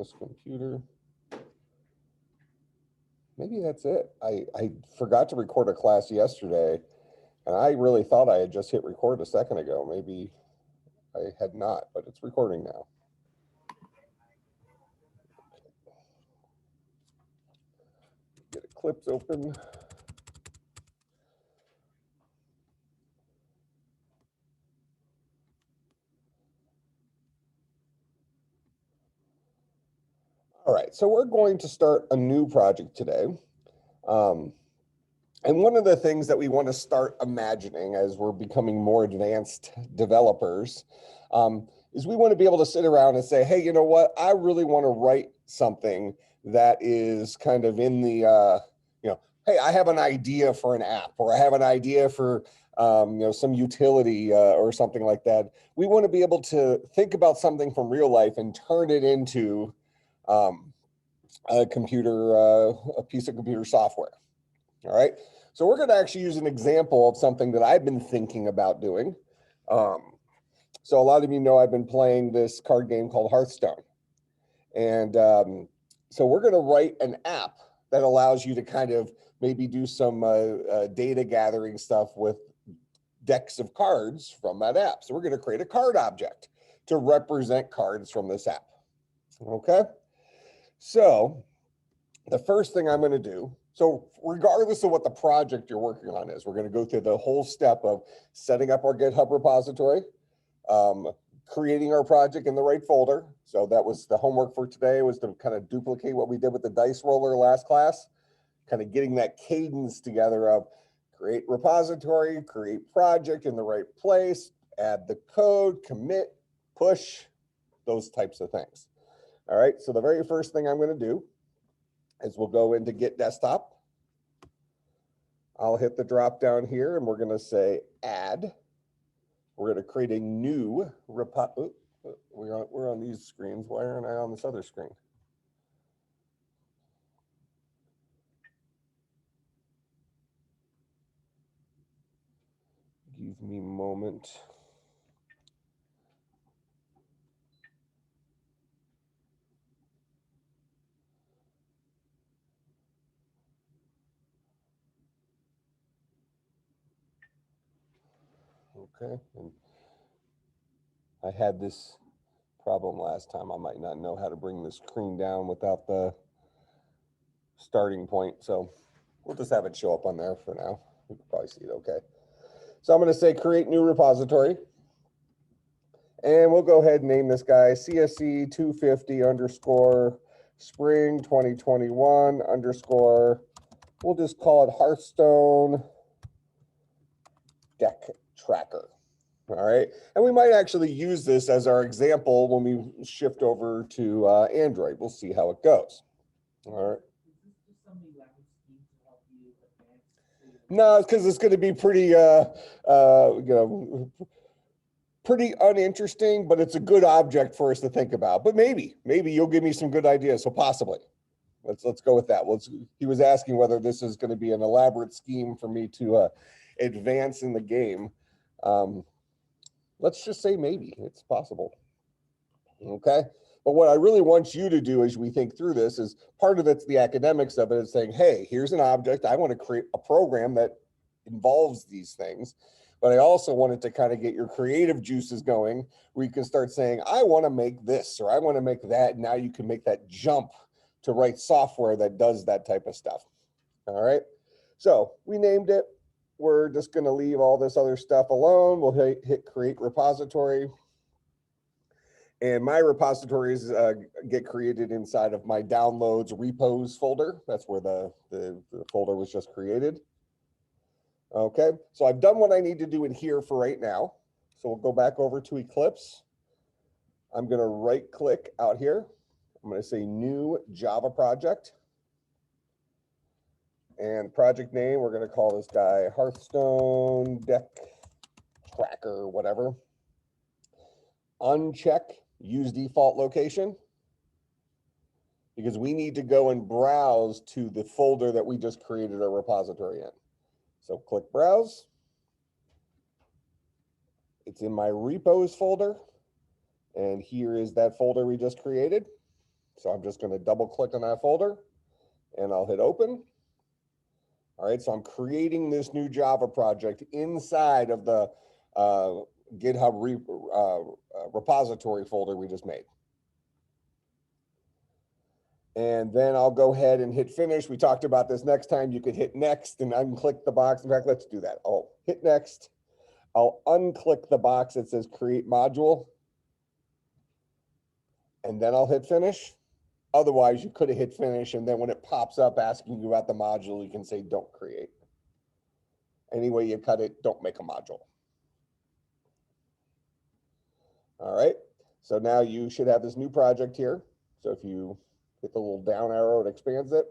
this computer. Maybe that's it. I forgot to record a class yesterday, and I really thought I had just hit record a second ago. Maybe I had not, but it's recording now. Get Eclipse open. All right, so we're going to start a new project today. And one of the things that we want to start imagining as we're becoming more advanced developers is we want to be able to sit around and say, hey, you know what? I really want to write something that is kind of in the, hey, I have an idea for an app, or I have an idea for, some utility or something like that. We want to be able to think about something from real life and turn it into a piece of computer software. All right, so we're going to actually use an example of something that I've been thinking about doing. So a lot of you know I've been playing this card game called Hearthstone. And so we're going to write an app that allows you to kind of maybe do some data gathering stuff with decks of cards from that app. So we're going to create a card object to represent cards from this app. Okay, so the first thing I'm going to do, so regardless of what the project you're working on is, we're going to go through the whole step of setting up our GitHub repository, creating our project in the right folder. So that was the homework for today, was to kind of duplicate what we did with the dice roller last class, kind of getting that cadence together of create repository, create project in the right place, add the code, commit, push, those types of things. All right, so the very first thing I'm going to do is we'll go into Git Desktop. I'll hit the drop down here and we're going to say add. We're going to create a new repo. We're on these screens. Why aren't I on this other screen? Give me a moment. Okay, and I had this problem last time. I might not know how to bring the screen down without the starting point, so we'll just have it show up on there for now. You can probably see it okay. So I'm going to say create new repository, and we'll go ahead and name this guy CSC250 underscore spring 2021 underscore, we'll just call it Hearthstone deck tracker. All right, and we might actually use this as our example when we shift over to Android. We'll see how it goes. All right. No, it's because it's going to be pretty, pretty uninteresting, but it's a good object for us to think about. But maybe you'll give me some good ideas. So possibly, let's go with that. He was asking whether this is going to be an elaborate scheme for me to advance in the game. Let's just say maybe it's possible. Okay. But what I really want you to do as we think through this is part of it's the academics of it is saying, hey, here's an object. I want to create a program that involves these things. But I also wanted to kind of get your creative juices going where you can start saying, I want to make this or I want to make that. Now you can make that jump to write software that does that type of stuff. All right. So we named it. We're just going to leave all this other stuff alone. We'll hit create repository. And my repositories get created inside of my downloads repos folder. That's where the folder was just created. Okay, so I've done what I need to do in here for right now. So we'll go back over to Eclipse. I'm going to right click out here. I'm going to say new Java project. And project name, we're going to call this guy Hearthstone deck tracker, whatever. Uncheck use default location, because we need to go and browse to the folder that we just created a repository in. So click browse. It's in my repos folder. And here is that folder we just created. So I'm just going to double click on that folder and I'll hit open. All right, so I'm creating this new Java project inside of the GitHub repository folder we just made. And then I'll go ahead and hit finish. We talked about this next time. You could hit next and unclick the box. In fact, let's do that. I'll hit next. I'll unclick the box that says create module. And then I'll hit finish. Otherwise, you could have hit finish, and then when it pops up asking you about the module, you can say don't create. Any way you cut it, don't make a module. All right, so now you should have this new project here. So if you hit the little down arrow, it expands it.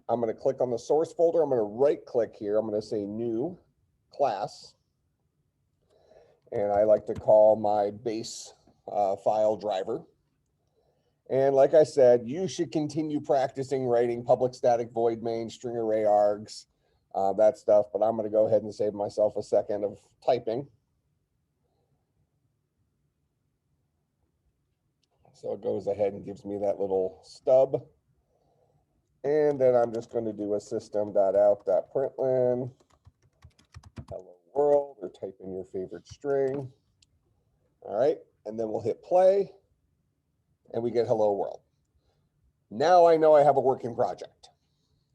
I'm going to click on the source folder. I'm going to right click here. I'm going to say new class. And I like to call my base file driver. And like I said, you should continue practicing writing public static void main, string array args, that stuff. But I'm going to go ahead and save myself a second of typing. So it goes ahead and gives me that little stub. And then I'm just going to do a system.out.println, hello world, or type in your favorite string. All right, and then we'll hit play. And we get hello world. Now I know I have a working project.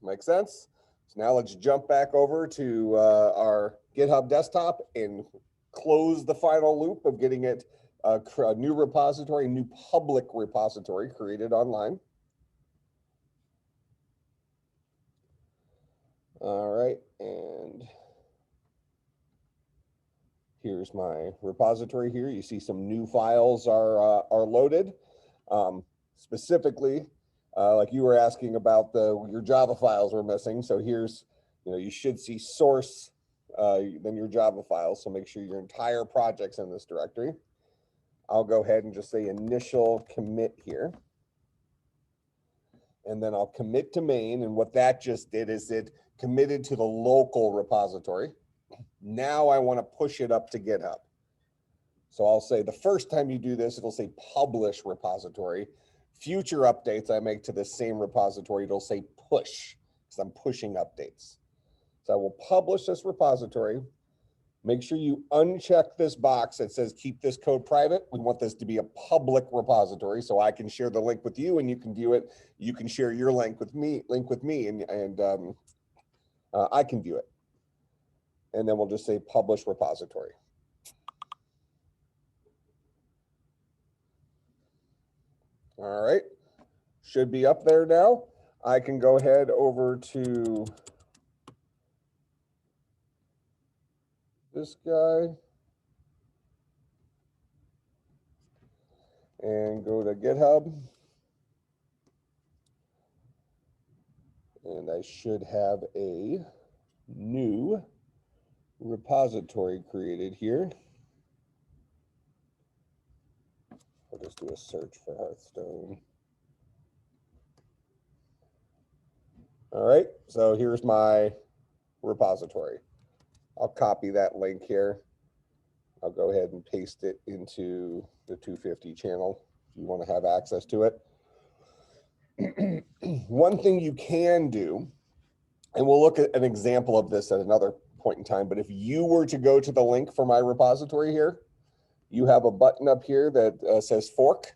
Make sense? So now let's jump back over to our GitHub desktop and close the final loop of getting it a new repository, new public repository created online. All right, and here's my repository here. You see some new files are loaded. Specifically, like you were asking about your Java files were missing. So here's, you should see source, then your Java files. So make sure your entire project's in this directory. I'll go ahead and just say initial commit here. And then I'll commit to main. And what that just did is it committed to the local repository. Now I want to push it up to GitHub. So I'll say the first time you do this, it'll say publish repository. Future updates I make to the same repository, it'll say push, because I'm pushing updates. So I will publish this repository. Make sure you uncheck this box that says keep this code private. We want this to be a public repository so I can share the link with you and you can view it. You can share your link with me, and I can view it. And then we'll just say publish repository. All right, should be up there now. I can go ahead over to this guy and go to GitHub. And I should have a new repository created here. I'll just do a search for Hearthstone. All right, so here's my repository. I'll copy that link here. I'll go ahead and paste it into the 250 channel if you want to have access to it. One thing you can do, and we'll look at an example of this at another point in time, but if you were to go to the link for my repository here, you have a button up here that says fork.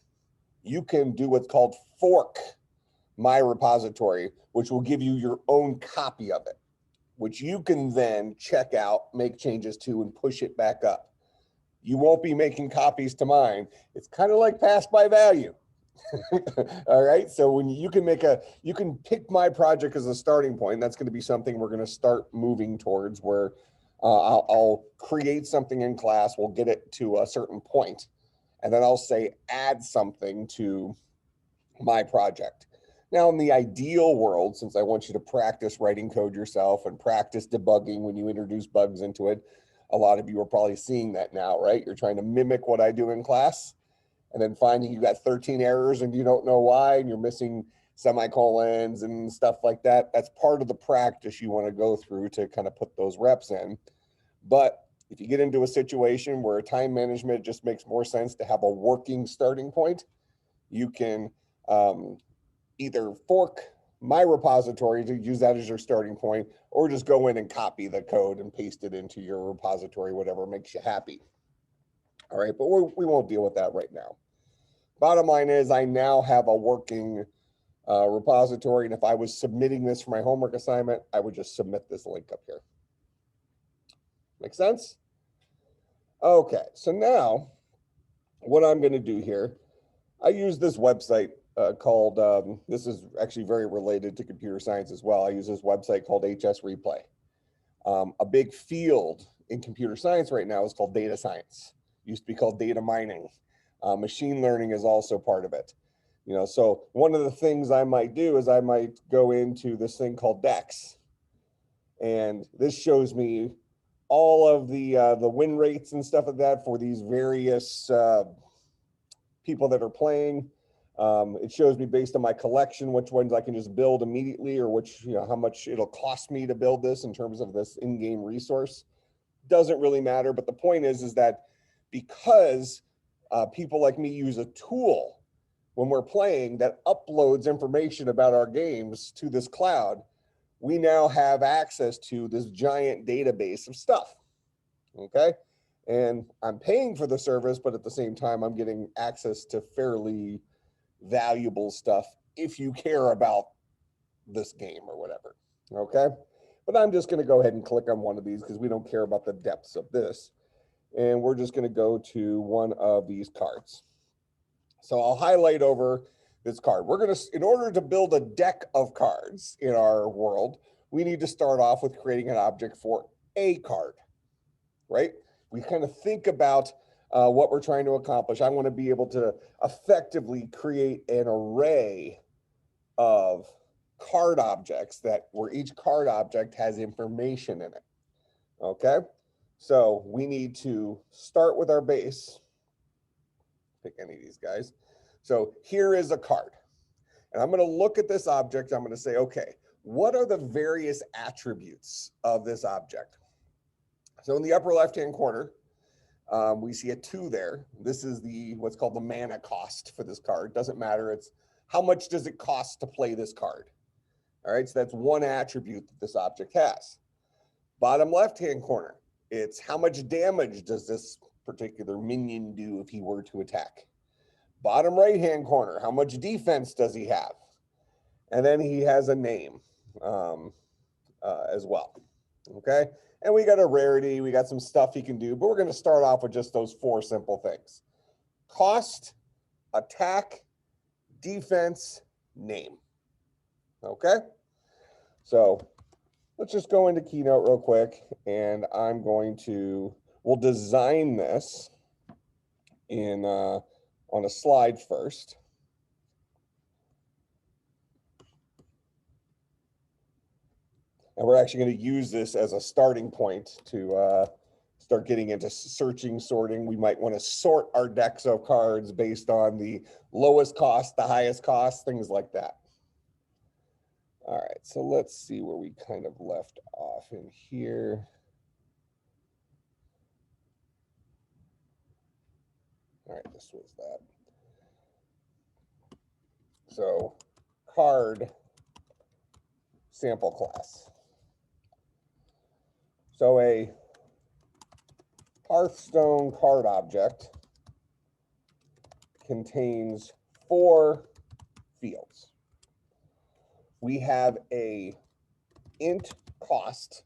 You can do what's called fork my repository, which will give you your own copy of it, which you can then check out, make changes to, and push it back up. You won't be making copies to mine. It's kind of like pass by value. All right, so when you can pick my project as a starting point. That's going to be something we're going to start moving towards, where I'll create something in class, we'll get it to a certain point, and then I'll say add something to my project. Now, in the ideal world, since I want you to practice writing code yourself and practice debugging when you introduce bugs into it, a lot of you are probably seeing that now, right? You're trying to mimic what I do in class, and then finding you got 13 errors and you don't know why, and you're missing semicolons and stuff like that. That's part of the practice you want to go through to kind of put those reps in. But if you get into a situation where time management just makes more sense to have a working starting point, you can either fork my repository to use that as your starting point, or just go in and copy the code and paste it into your repository, whatever makes you happy. All right, but we won't deal with that right now. Bottom line is I now have a working repository, and if I was submitting this for my homework assignment, I would just submit this link up here. Make sense? Okay, so now what I'm going to do here, I use this website called, this is actually very related to computer science as well. I use this website called HS Replay. A big field in computer science right now is called data science. It used to be called data mining. Machine learning is also part of it. You know, so one of the things I might do is I might go into this thing called DEX, and this shows me all of the win rates and stuff like that for these various people that are playing. It shows me based on my collection which ones I can just build immediately, or which, you know, how much it'll cost me to build this in terms of this in-game resource. Doesn't really matter, but the point is that because people like me use a tool when we're playing that uploads information about our games to this cloud, we now have access to this giant database of stuff, okay? And I'm paying for the service, but at the same time, I'm getting access to fairly valuable stuff if you care about this game or whatever, okay? But I'm just gonna go ahead and click on one of these because we don't care about the depths of this. And we're just gonna go to one of these cards. So I'll highlight over this card. We're gonna, in order to build a deck of cards in our world, we need to start off with creating an object for a card, right? We kind of think about what we're trying to accomplish. I want to be able to effectively create an array of card objects that where each card object has information in it, okay? So we need to start with our base. Pick any of these guys. So here is a card. And I'm going to look at this object. I'm going to say, okay, what are the various attributes of this object? So in the upper left-hand corner, we see a 2 there. This is what's called the mana cost for this card. Doesn't matter. It's how much does it cost to play this card? All right, so that's one attribute that this object has. Bottom left-hand corner, it's how much damage does this particular minion do if he were to attack? Bottom right-hand corner, how much defense does he have? And then he has a name as well, okay? And we got a rarity, we got some stuff he can do, but we're gonna start off with just those 4 simple things. Cost, attack, defense, name, okay? So let's just go into Keynote real quick, and we'll design this in on a slide first. And we're actually going to use this as a starting point to start getting into searching, sorting. We might want to sort our decks of cards based on the lowest cost, the highest cost, things like that. All right, so let's see where we kind of left off in here. All right, this was that. So card sample class. So a Hearthstone card object contains 4 fields. We have a int cost.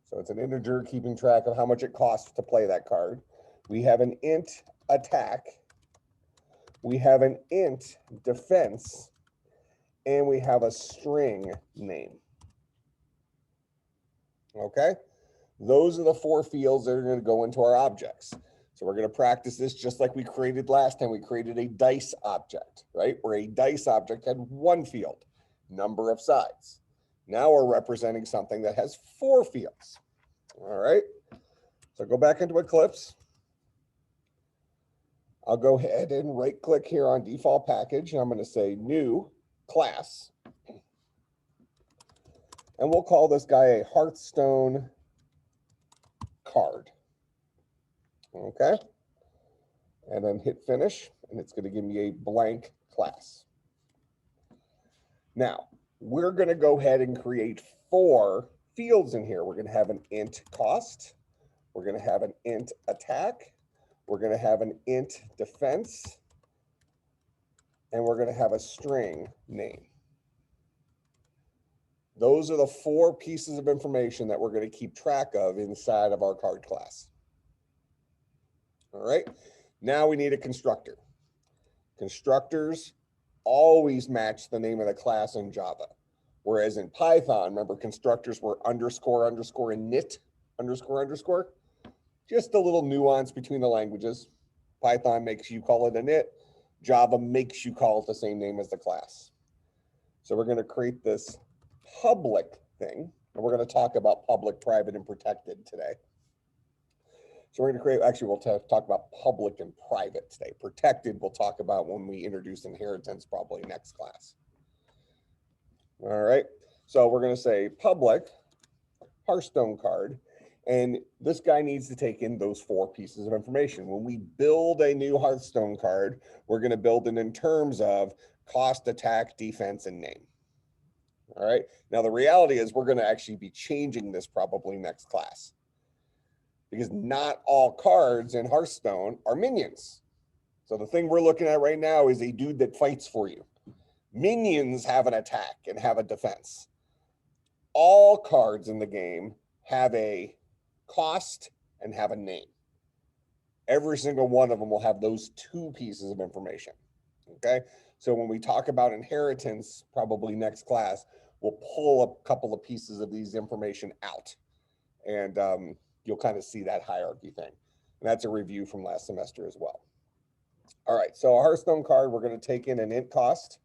So it's an integer keeping track of how much it costs to play that card. We have an int attack. We have an int defense. And we have a string name. Okay? Those are the 4 fields that are going to go into our objects. So we're going to practice this just like we created last time. We created a dice object, right? Where a dice object had 1 field, number of sides. Now we're representing something that has 4 fields. All right. So go back into Eclipse. I'll go ahead and right click here on default package. And I'm going to say new class. And we'll call this guy a Hearthstone card. Okay. And then hit finish, and it's going to give me a blank class. Now, we're going to go ahead and create 4 fields in here. We're going to have an int cost. We're going to have an int attack. We're going to have an int defense. And we're going to have a string name. Those are the 4 pieces of information that we're going to keep track of inside of our card class. All right, now we need a constructor. Constructors always match the name of the class in Java. Whereas in Python, remember, constructors were underscore, underscore, and init, underscore, underscore. Just a little nuance between the languages. Python makes you call it init. Java makes you call it the same name as the class. So we're going to create this public thing. And we're going to talk about public, private, and protected today. So we're going to create, actually, we'll talk about public and private today. Protected, we'll talk about when we introduce inheritance, probably next class. All right, so we're going to say public Hearthstone card, and this guy needs to take in those 4 pieces of information. When we build a new Hearthstone card, we're going to build it in terms of cost, attack, defense, and name. All right, now the reality is we're going to actually be changing this probably next class, because not all cards in Hearthstone are minions. So the thing we're looking at right now is a dude that fights for you. Minions have an attack and have a defense. All cards in the game have a cost and have a name. Every single one of them will have those 2 pieces of information. Okay, so when we talk about inheritance, probably next class, we'll pull a couple of pieces of these information out, and you'll kind of see that hierarchy thing. And that's a review from last semester as well. All right, so a Hearthstone card, we're going to take in an int cost.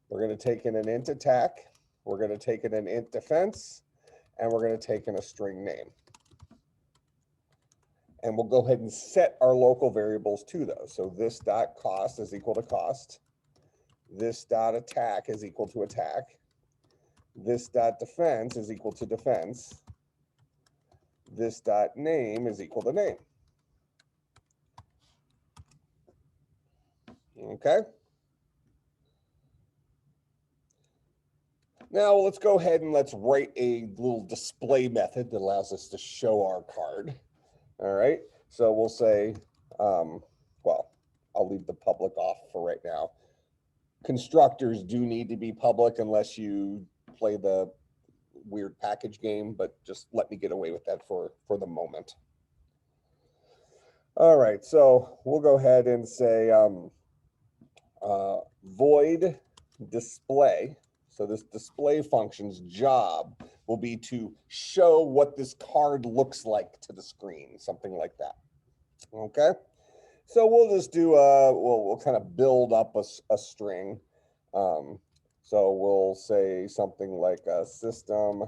We're going to take in an int attack. We're going to take in an int defense. And we're going to take in a string name. And we'll go ahead and set our local variables to those. So this dot cost is equal to cost. This dot attack is equal to attack. This dot defense is equal to defense. This dot name is equal to name. Okay. Now let's go ahead and let's write a little display method that allows us to show our card. All right. So we'll say, well, I'll leave the public off for right now. Constructors do need to be public unless you play the weird package game, but just let me get away with that for the moment. All right, so we'll go ahead and say void display. So this display function's job will be to show what this card looks like to the screen, something like that. Okay, so we'll just do we'll kind of build up a string. So we'll say something like system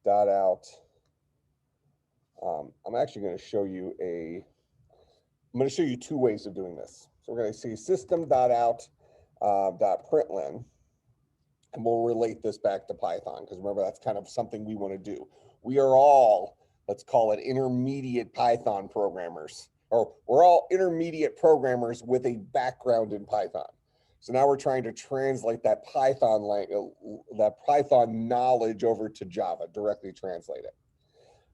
dot out. I'm actually going to show you I'm going to show you 2 ways of doing this. So we're going to say system dot out dot println, and we'll relate this back to Python, because remember, that's kind of something we want to do. We are all, let's call it, intermediate Python programmers, or we're all intermediate programmers with a background in Python. So now we're trying to translate that Python knowledge over to Java, directly translate it.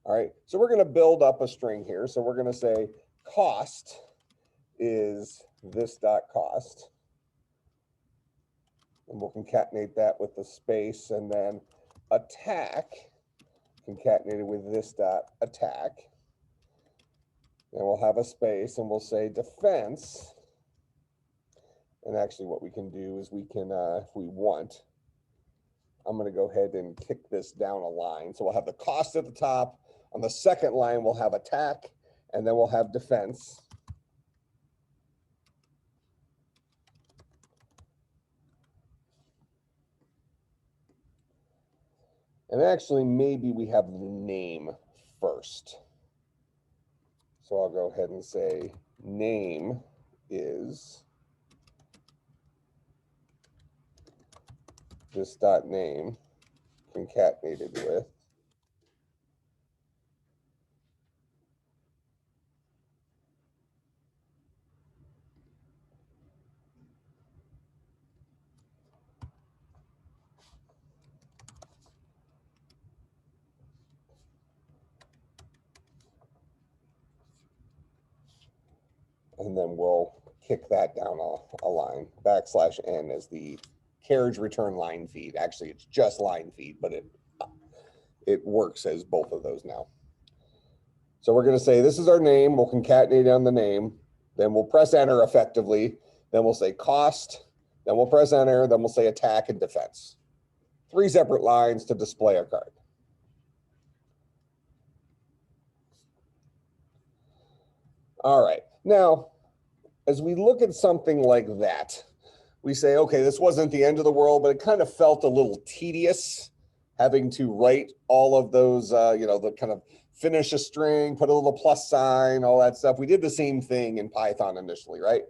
All right, so we're going to build up a string here. So we're going to say cost is this dot cost. And we'll concatenate that with the space, and then attack concatenated with this dot attack. And we'll have a space, and we'll say defense. And actually what we can do is we can, if we want, I'm going to go ahead and kick this down a line. So we'll have the cost at the top. On the second line, we'll have attack, and then we'll have defense. And actually, maybe we have the name first. So I'll go ahead and say name is this dot name concatenated with and then we'll kick that down a line. \n is the carriage return line feed. Actually, it's just line feed, but it works as both of those now. So we're going to say this is our name. We'll concatenate on the name. Then we'll press enter effectively. Then we'll say cost. Then we'll press enter. Then we'll say attack and defense. 3 separate lines to display our card. All right. Now, as we look at something like that, we say, okay, this wasn't the end of the world, but it kind of felt a little tedious having to write all of those, the kind of finish a string, put a little plus sign, all that stuff. We did the same thing in Python initially, right?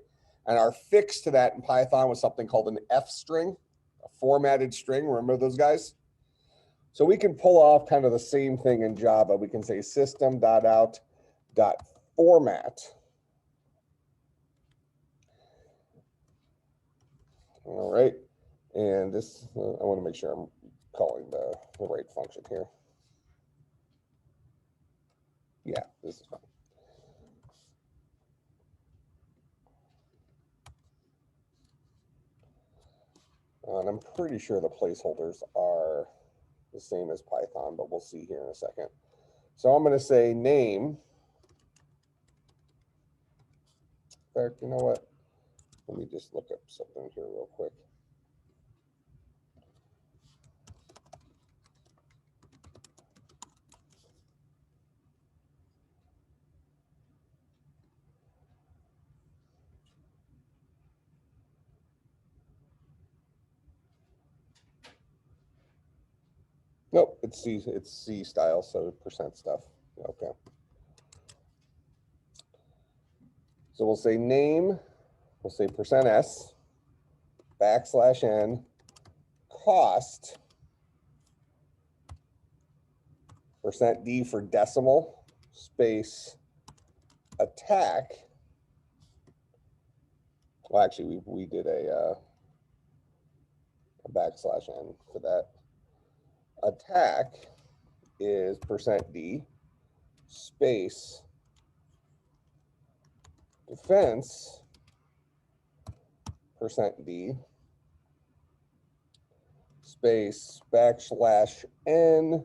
And our fix to that in Python was something called an F string, a formatted string. Remember those guys? So we can pull off kind of the same thing in Java. We can say system.out.format. All right. And this, I want to make sure I'm calling the right function here. Yeah, this is fine. And I'm pretty sure the placeholders are the same as Python, but we'll see here in a second. So I'm going to say name. In fact, you know what? Let me just look up something here real quick. Nope, it's C style, so percent stuff. Okay. So we'll say name, we'll say %s, \n, cost, %d for decimal, space, attack. Well, actually, we did a \n for that. Attack is %d, space, defense, %d, space, \n.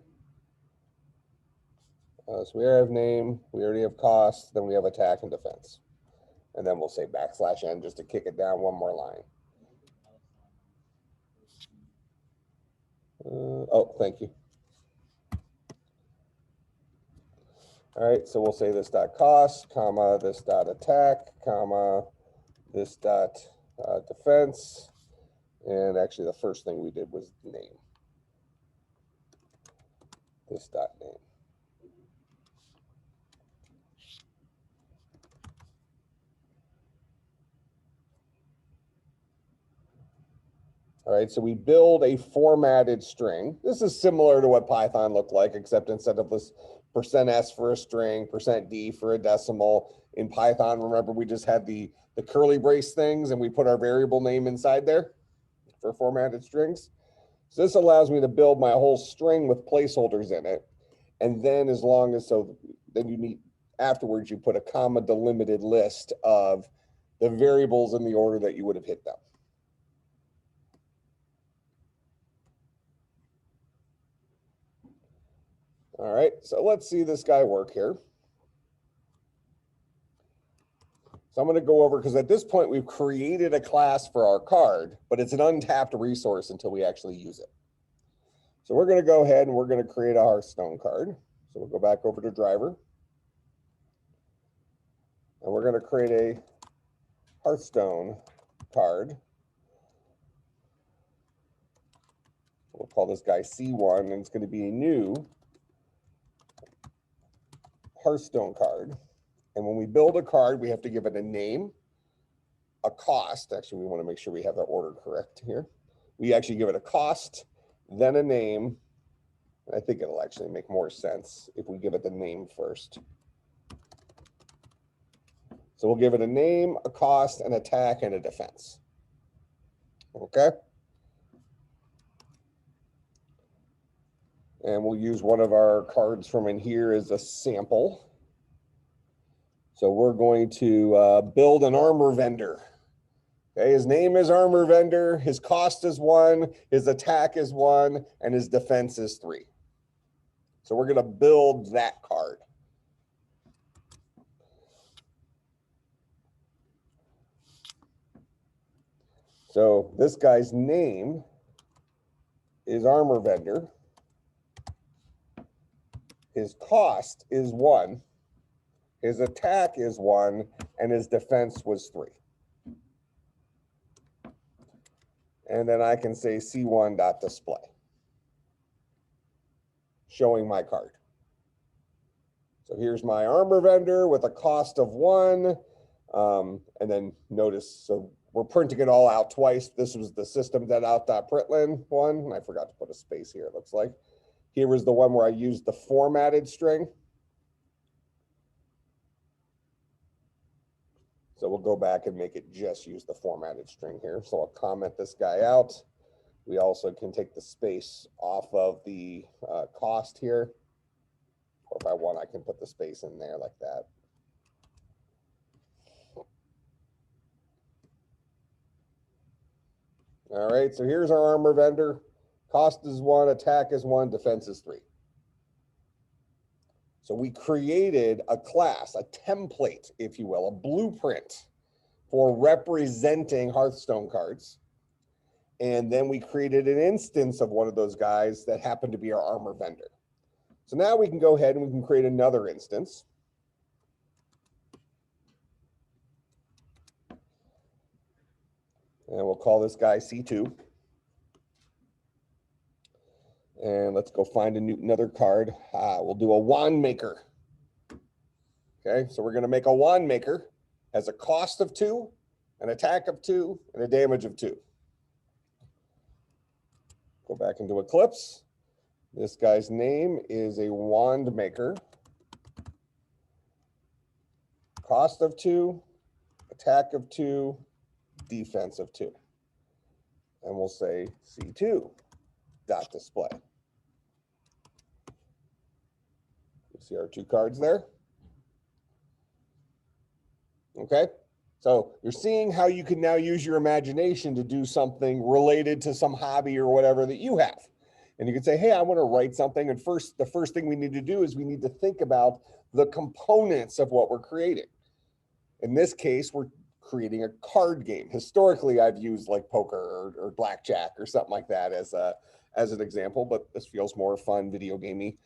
So we already have name, we already have cost, then we have attack and defense. And then we'll say \n just to kick it down one more line. Oh, thank you. All right, so we'll say this dot cost, comma, this dot attack, comma, this dot defense. And actually the first thing we did was name. This dot name. All right, so we build a formatted string. This is similar to what Python looked like, except instead of this %s for a string, %d for a decimal, in Python, remember we just had the curly brace things and we put our variable name inside there for formatted strings. So this allows me to build my whole string with placeholders in it. And then then you need, afterwards you put a comma delimited list of the variables in the order that you would have hit them. All right, so let's see this guy work here. So I'm going to go over, because at this point we've created a class for our card, but it's an untapped resource until we actually use it. So we're going to go ahead and we're going to create a Hearthstone card. So we'll go back over to driver. And we're going to create a Hearthstone card. We'll call this guy C1, and it's going to be a new Hearthstone card. And when we build a card, we have to give it a name, a cost. Actually, we want to make sure we have the order correct here. We actually give it a cost, then a name. I think it'll actually make more sense if we give it the name first. So we'll give it a name, a cost, an attack, and a defense. Okay. And we'll use one of our cards from in here as a sample. So we're going to build an armor vendor. Okay, his name is armor vendor, his cost is 1, his attack is 1, and his defense is 3. So we're going to build that card. So this guy's name is armor vendor. His cost is 1. His attack is 1, and his defense was 3. And then I can say C1.display, showing my card. So here's my armor vendor with a cost of 1. And then notice, so we're printing it all out twice. This was the system.out.println one. I forgot to put a space here, it looks like. Here was the one where I used the formatted string. So we'll go back and make it just use the formatted string here. So I'll comment this guy out. We also can take the space off of the cost here. Or if I want, I can put the space in there like that. All right, so here's our armor vendor. Cost is 1, attack is 1, defense is 3. So we created a class, a template, if you will, a blueprint for representing Hearthstone cards. And then we created an instance of one of those guys that happened to be our armor vendor. So now we can go ahead and we can create another instance. And we'll call this guy C2. And let's go find another card. We'll do a wand maker. Okay, so we're going to make a wand maker. Has a cost of 2, an attack of 2, and a damage of 2. Go back into Eclipse. This guy's name is a wand maker. Cost of 2, attack of 2, defense of 2. And we'll say C2.display. You see our 2 cards there? Okay, so you're seeing how you can now use your imagination to do something related to some hobby or whatever that you have. And you can say, hey, I want to write something. And the first thing we need to do is we need to think about the components of what we're creating. In this case, we're creating a card game. Historically, I've used like poker or blackjack or something like that as an example, but this feels more fun, video gamey.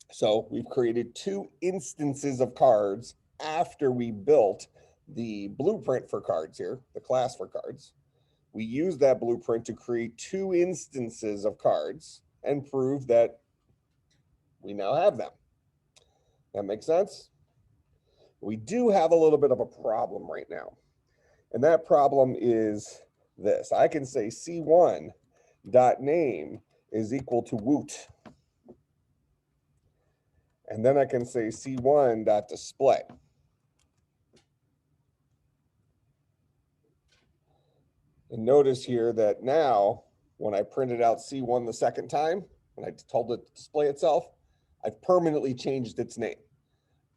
So we've created 2 instances of cards after we built the blueprint for cards here, the class for cards. We use that blueprint to create 2 instances of cards and prove that we now have them. That makes sense? We do have a little bit of a problem right now. And that problem is this. I can say C1.name is equal to woot. And then I can say C1.display. And notice here that now, when I printed out C1 the second time, and I told it to display itself, I've permanently changed its name.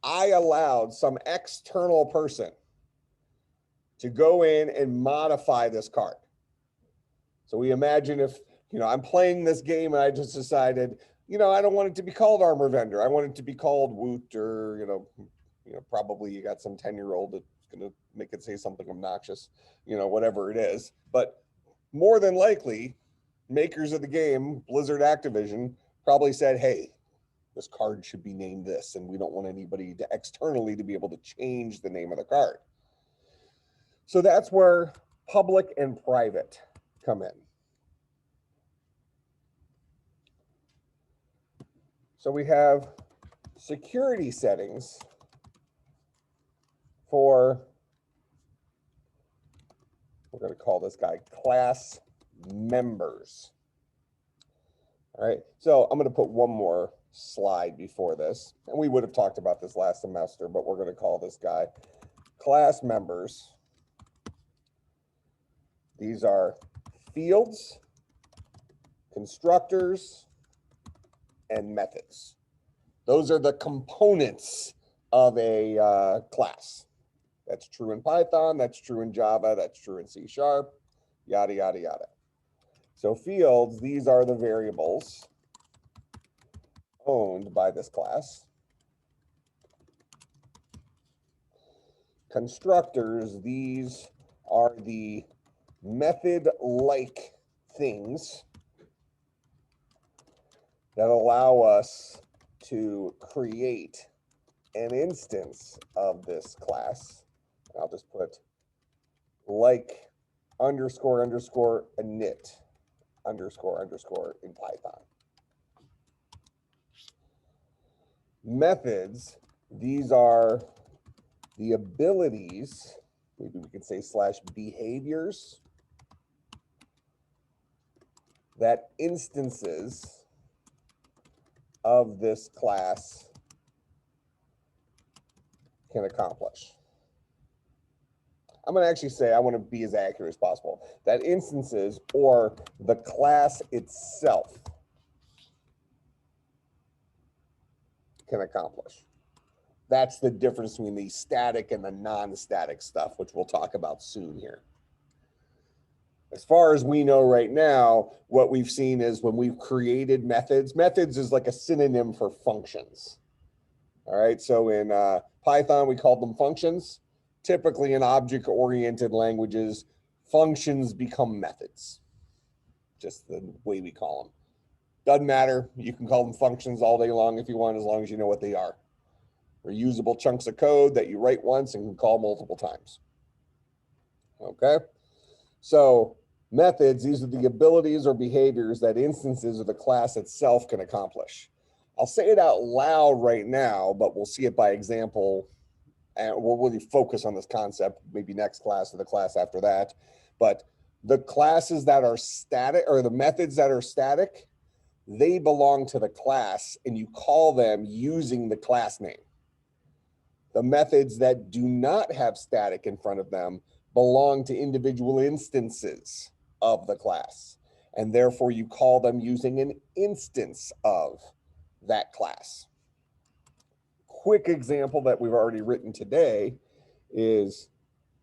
I allowed some external person to go in and modify this card. So we imagine if, I'm playing this game and I just decided, I don't want it to be called Armor Vendor. I want it to be called Woot, or, probably you got some 10-year-old that's going to make it say something obnoxious, whatever it is. But more than likely, makers of the game, Blizzard Activision, probably said, hey, this card should be named this, and we don't want anybody to externally to be able to change the name of the card. So that's where public and private come in. So we have security settings for, we're going to call this guy class members. All right, so I'm going to put one more slide before this, and we would have talked about this last semester, but we're going to call this guy class members. These are fields, constructors, and methods. Those are the components of a class. That's true in Python, that's true in Java, that's true in C#, yada, yada, yada. So fields, these are the variables owned by this class. Constructors, these are the method-like things that allow us to create an instance of this class. I'll just put like underscore underscore init underscore underscore in Python. Methods, these are the abilities, maybe we could say slash behaviors, that instances of this class can accomplish. I'm going to actually say I want to be as accurate as possible. That instances or the class itself can accomplish. That's the difference between the static and the non-static stuff, which we'll talk about soon here. As far as we know right now, what we've seen is when we've created methods, methods is like a synonym for functions. All right, so in Python, we call them functions. Typically in object-oriented languages, functions become methods. Just the way we call them. Doesn't matter. You can call them functions all day long if you want, as long as you know what they are. Reusable chunks of code that you write once and can call multiple times. Okay, so methods, these are the abilities or behaviors that instances of the class itself can accomplish. I'll say it out loud right now, but we'll see it by example, and we'll really focus on this concept maybe next class or the class after that. But the classes that are static, or the methods that are static, they belong to the class and you call them using the class name. The methods that do not have static in front of them belong to individual instances of the class, and therefore you call them using an instance of that class. Quick example that we've already written today is,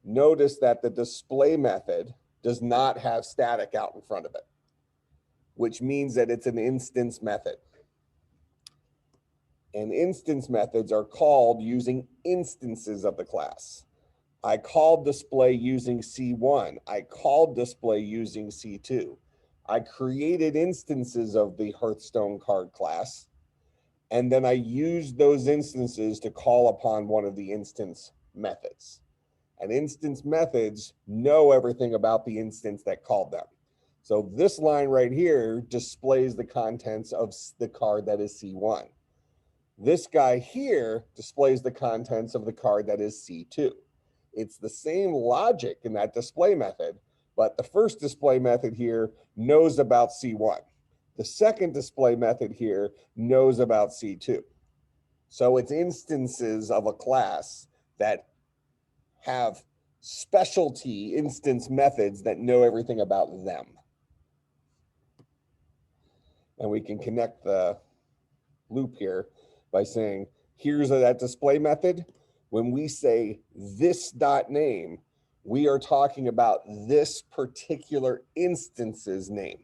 notice that the display method does not have static out in front of it, which means that it's an instance method. And instance methods are called using instances of the class. I called display using C1. I called display using C2. I created instances of the Hearthstone card class, and then I used those instances to call upon one of the instance methods. And instance methods know everything about the instance that called them. So this line right here displays the contents of the card that is C1. This guy here displays the contents of the card that is C2. It's the same logic in that display method, but the first display method here knows about C1. The second display method here knows about C2. So it's instances of a class that have specialty instance methods that know everything about them. And we can connect the loop here by saying, here's that display method. When we say this dot name, we are talking about this particular instance's name.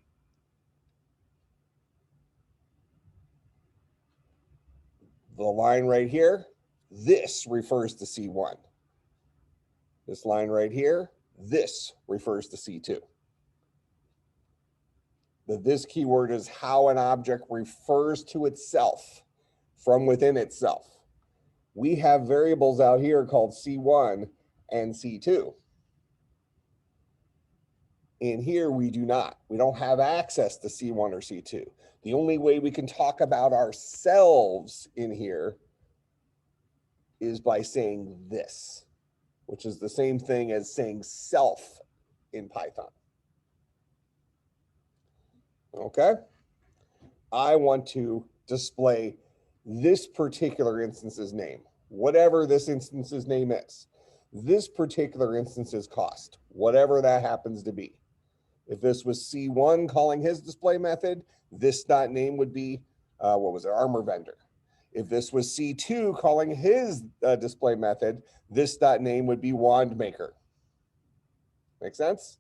The line right here, this refers to C1. This line right here, this refers to C2. The this keyword is how an object refers to itself from within itself. We have variables out here called C1 and C2. In here, we do not. We don't have access to C1 or C2. The only way we can talk about ourselves in here is by saying this, which is the same thing as saying self in Python. Okay? I want to display this particular instance's name, whatever this instance's name is. This particular instance's cost, whatever that happens to be. If this was C1 calling his display method, this dot name would be, what was it, armor vendor. If this was C2 calling his display method, this .name would be wand maker. Make sense?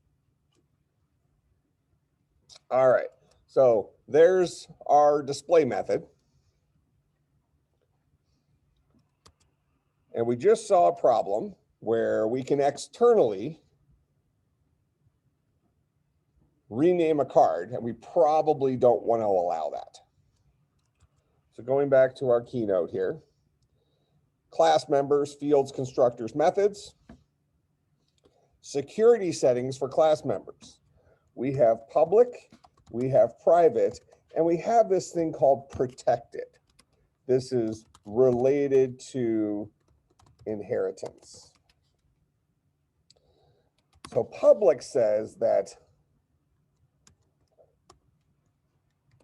All right, so there's our display method. And we just saw a problem where we can externally rename a card, and we probably don't want to allow that. So going back to our keynote here, class members, fields, constructors, methods, security settings for class members. We have public, we have private, and we have this thing called protected. This is related to inheritance. So public says that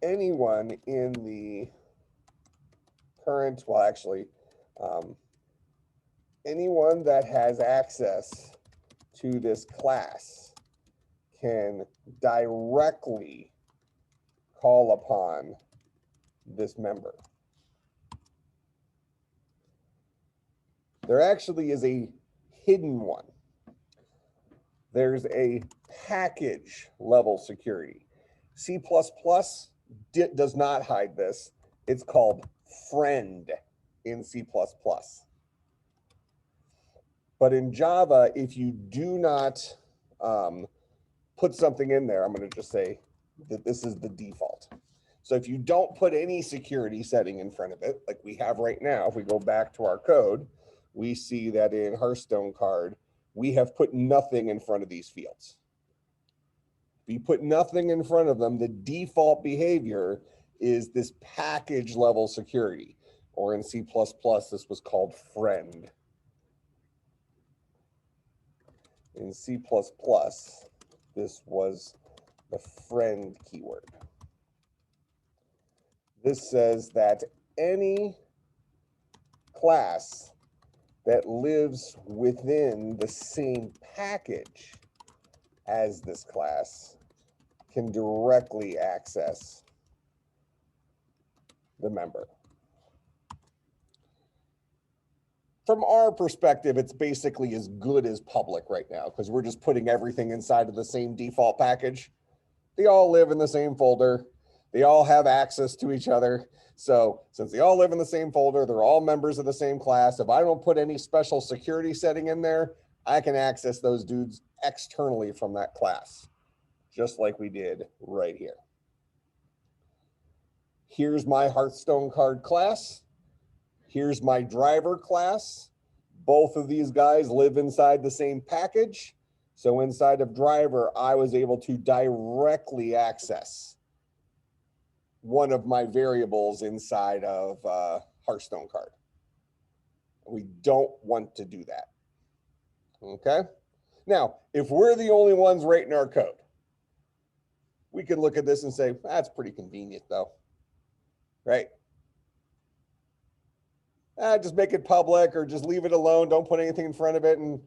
anyone in the current, well, actually, anyone that has access to this class can directly call upon this member. There actually is a hidden one. There's a package level security. C++ does not hide this. It's called friend in C++. But in Java, if you do not put something in there, I'm going to just say that this is the default. So if you don't put any security setting in front of it, like we have right now, if we go back to our code, we see that in Hearthstone card, we have put nothing in front of these fields. If you put nothing in front of them, the default behavior is this package level security, or in C++, this was called friend. In C++, this was the friend keyword. This says that any class that lives within the same package as this class can directly access the member. From our perspective, it's basically as good as public right now because we're just putting everything inside of the same default package. They all live in the same folder. They all have access to each other. So since they all live in the same folder, they're all members of the same class. If I don't put any special security setting in there, I can access those dudes externally from that class, just like we did right here. Here's my Hearthstone card class. Here's my driver class. Both of these guys live inside the same package. So inside of driver, I was able to directly access one of my variables inside of Hearthstone card. We don't want to do that. Okay. Now, if we're the only ones writing our code, we could look at this and say, that's pretty convenient though, right? Just make it public or just leave it alone. Don't put anything in front of it. And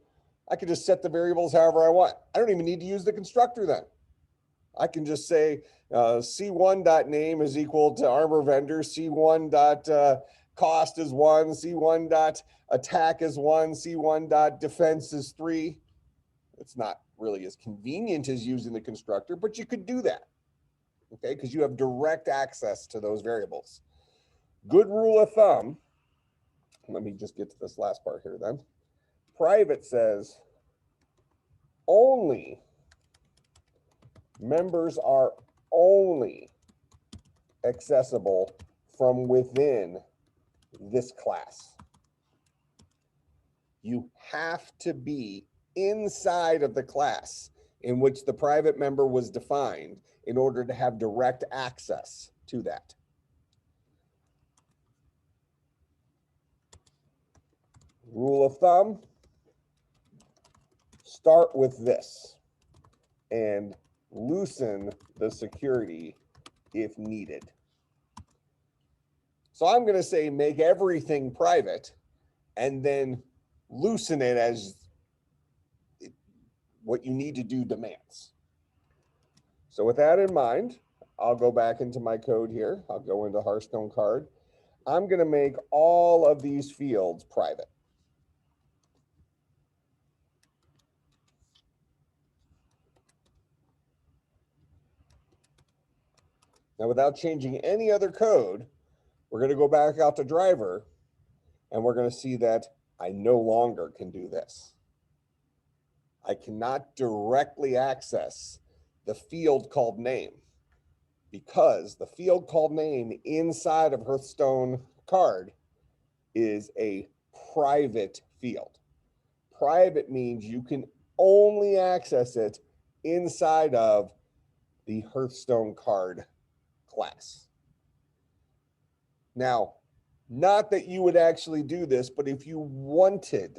I can just set the variables however I want. I don't even need to use the constructor then. I can just say C1.name is equal to armor vendor, C1.cost is 1, C1.attack is 1, C1.defense is 3. It's not really as convenient as using the constructor, but you could do that, okay? Because you have direct access to those variables. Good rule of thumb, let me just get to this last part here then. Private says only members are only accessible from within this class. You have to be inside of the class in which the private member was defined in order to have direct access to that. Rule of thumb, start with this and loosen the security if needed. So I'm going to say make everything private and then loosen it as what you need to do demands. So with that in mind, I'll go back into my code here. I'll go into Hearthstone card. I'm going to make all of these fields private. Now, without changing any other code, we're going to go back out to driver, and we're going to see that I no longer can do this. I cannot directly access the field called name because the field called name inside of Hearthstone card is a private field. Private means you can only access it inside of the Hearthstone card class. Now, not that you would actually do this, but if you wanted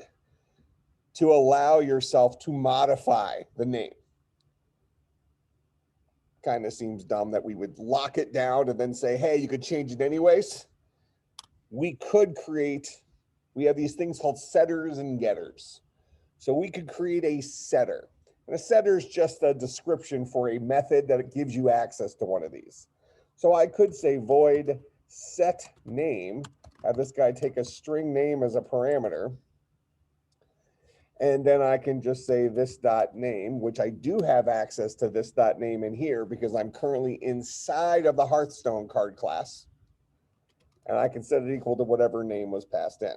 to allow yourself to modify the name, kind of seems dumb that we would lock it down and then say, hey, you could change it anyways. We could create, we have these things called setters and getters. So we could create a setter. And a setter is just a description for a method that gives you access to one of these. So I could say void set name, have this guy take a string name as a parameter. And then I can just say this dot name, which I do have access to this dot name in here because I'm currently inside of the Hearthstone card class. And I can set it equal to whatever name was passed in.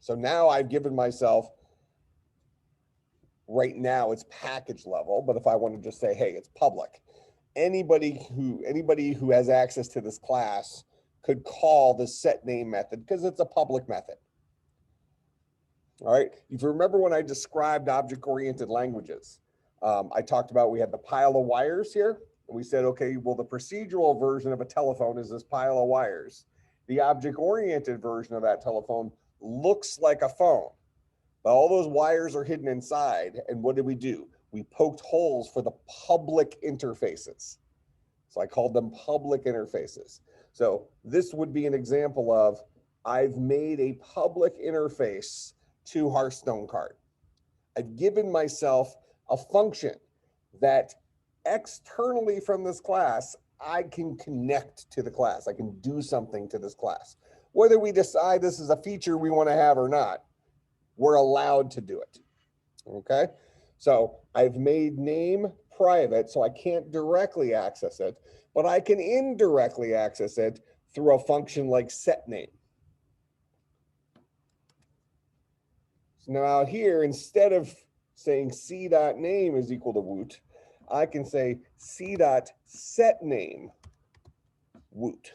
So now I've given myself, right now it's package level, but if I want to just say, hey, it's public, anybody who has access to this class could call the set name method because it's a public method. All right, if you remember when I described object-oriented languages, I talked about we had the pile of wires here, and we said, okay, well, the procedural version of a telephone is this pile of wires. The object-oriented version of that telephone looks like a phone, but all those wires are hidden inside. And what did we do? We poked holes for the public interfaces. So I called them public interfaces. So this would be an example of I've made a public interface to Hearthstone card. I've given myself a function that externally from this class, I can connect to the class. I can do something to this class. Whether we decide this is a feature we want to have or not, we're allowed to do it. Okay, so I've made name private, so I can't directly access it, but I can indirectly access it through a function like setName. So now out here, instead of saying c.name is equal to woot, I can say c.setName woot.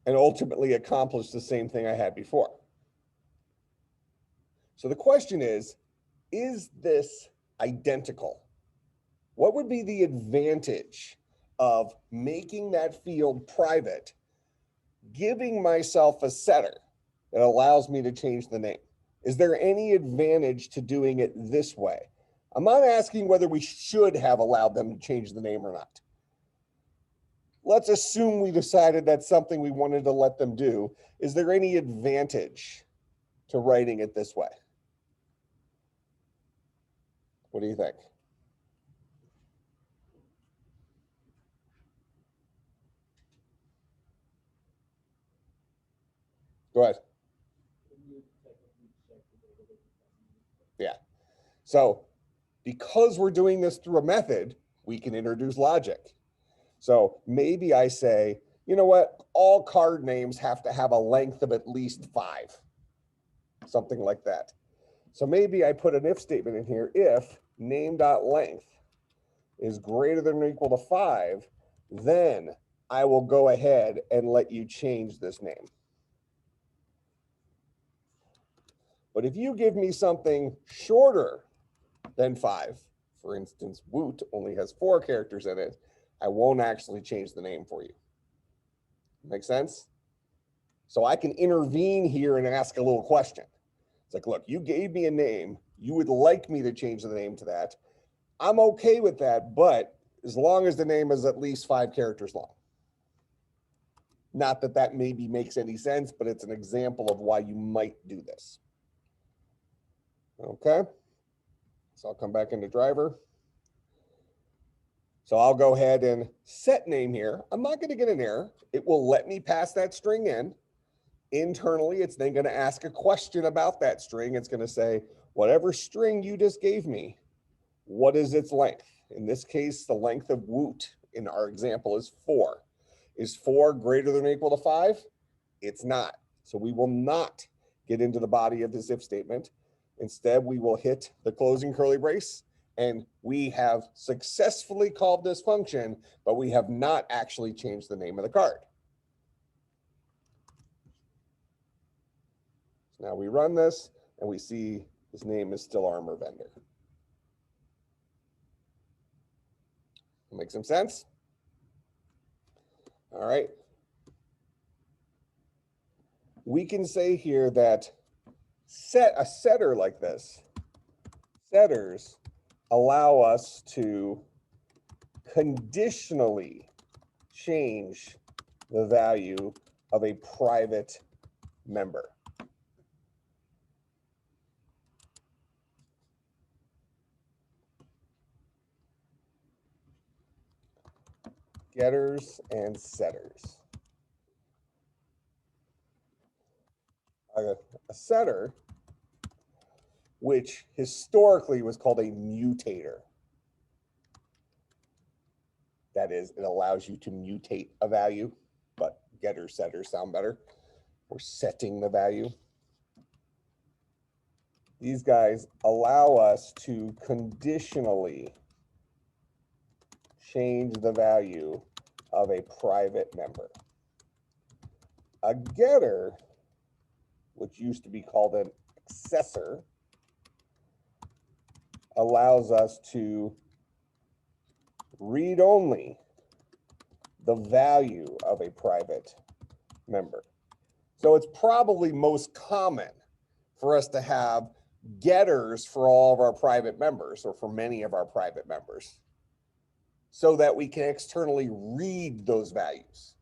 And ultimately accomplish the same thing I had before. So the question is this identical? What would be the advantage of making that field private, giving myself a setter that allows me to change the name? Is there any advantage to doing it this way? I'm not asking whether we should have allowed them to change the name or not. Let's assume we decided that's something we wanted to let them do. Is there any advantage to writing it this way? What do you think? Go ahead. Yeah. So because we're doing this through a method, we can introduce logic. So maybe I say, you know what? All card names have to have a length of at least 5, something like that. So maybe I put an if statement in here. If name.length is greater than or equal to 5, then I will go ahead and let you change this name. But if you give me something shorter than 5, for instance, woot only has 4 characters in it, I won't actually change the name for you. Make sense? So I can intervene here and ask a little question. It's like, look, you gave me a name. You would like me to change the name to that. I'm okay with that, but as long as the name is at least 5 characters long. Not that that maybe makes any sense, but it's an example of why you might do this. Okay. So I'll come back into driver. So I'll go ahead and set name here. I'm not going to get an error. It will let me pass that string in. Internally, it's then going to ask a question about that string. It's going to say, whatever string you just gave me, what is its length? In this case, the length of woot in our example is 4. Is 4 greater than or equal to 5? It's not. So we will not get into the body of this if statement. Instead, we will hit the closing curly brace, and we have successfully called this function, but we have not actually changed the name of the card. So now we run this, and we see his name is still Armor Vendor. Make some sense? All right. We can say here that a setter like this, setters allow us to conditionally change the value of a private member. Getters and setters. A setter, which historically was called a mutator. That is, it allows you to mutate a value, but getter, setter sound better. We're setting the value. These guys allow us to conditionally change the value of a private member. A getter, which used to be called an accessor, allows us to read only the value of a private member. So it's probably most common for us to have getters for all of our private members, or for many of our private members, so that we can externally read those values,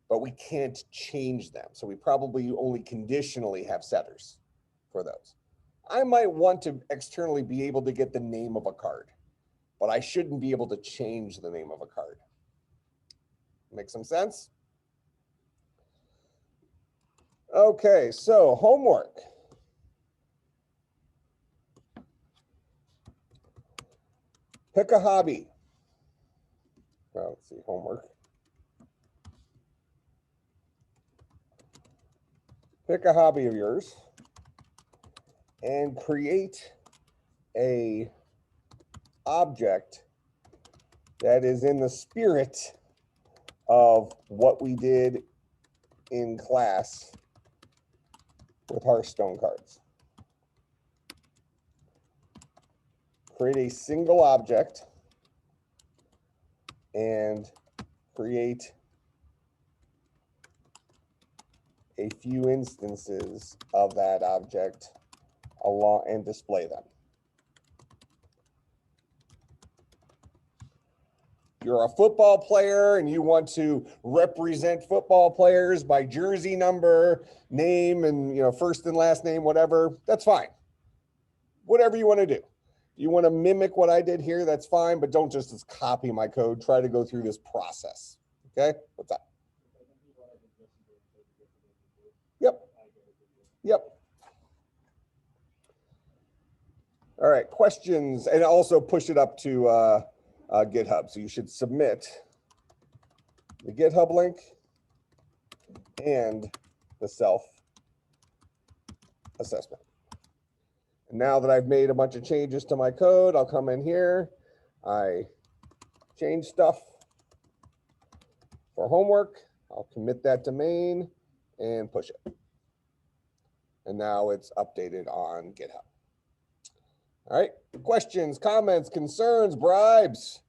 but we can't change them. So we probably only conditionally have setters for those. I might want to externally be able to get the name of a card, but I shouldn't be able to change the name of a card. Make some sense? Okay, so homework. Pick a hobby. Well, let's see, homework. Pick a hobby of yours and create a object that is in the spirit of what we did in class with Hearthstone cards. Create a single object and create a few instances of that object along and display them. If you're a football player and you want to represent football players by jersey number, name, and first and last name, whatever, that's fine. Whatever you want to do. You want to mimic what I did here, that's fine, but don't just copy my code. Try to go through this process. Okay? What's up? Yep. All right, questions, and also push it up to GitHub. So you should submit the GitHub link and the self-assessment. And now that I've made a bunch of changes to my code, I'll come in here. I change stuff for homework. I'll commit that to main and push it. And now it's updated on GitHub. All right, questions, comments, concerns, bribes.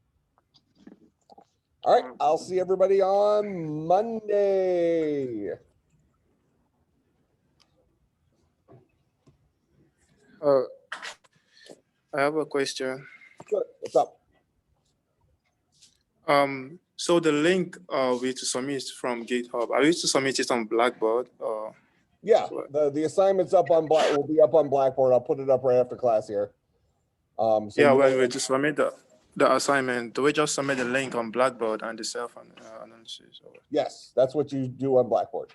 All right, I'll see everybody on Monday. I have a question. Sure, what's up? So the link we to submit from GitHub, are we to submit it on Blackboard? Yeah, the assignment's up on will be up on Blackboard. I'll put it up right after class here. So yeah, well, we to submit that. the assignment, do we just submit the link on Blackboard and the self-analysis? Yes, that's what you do on Blackboard.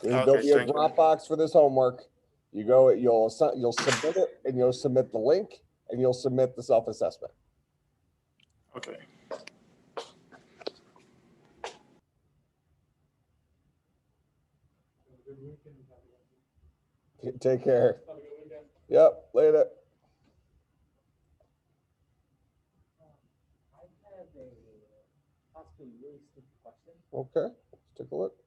There'll Okay, be a thank you. Dropbox for this homework. You go, you'll submit it, and you'll submit the link, and you'll submit the self-assessment. Okay. Take care. Yep, later. I have a possibly really stupid question. Okay, let's take a look.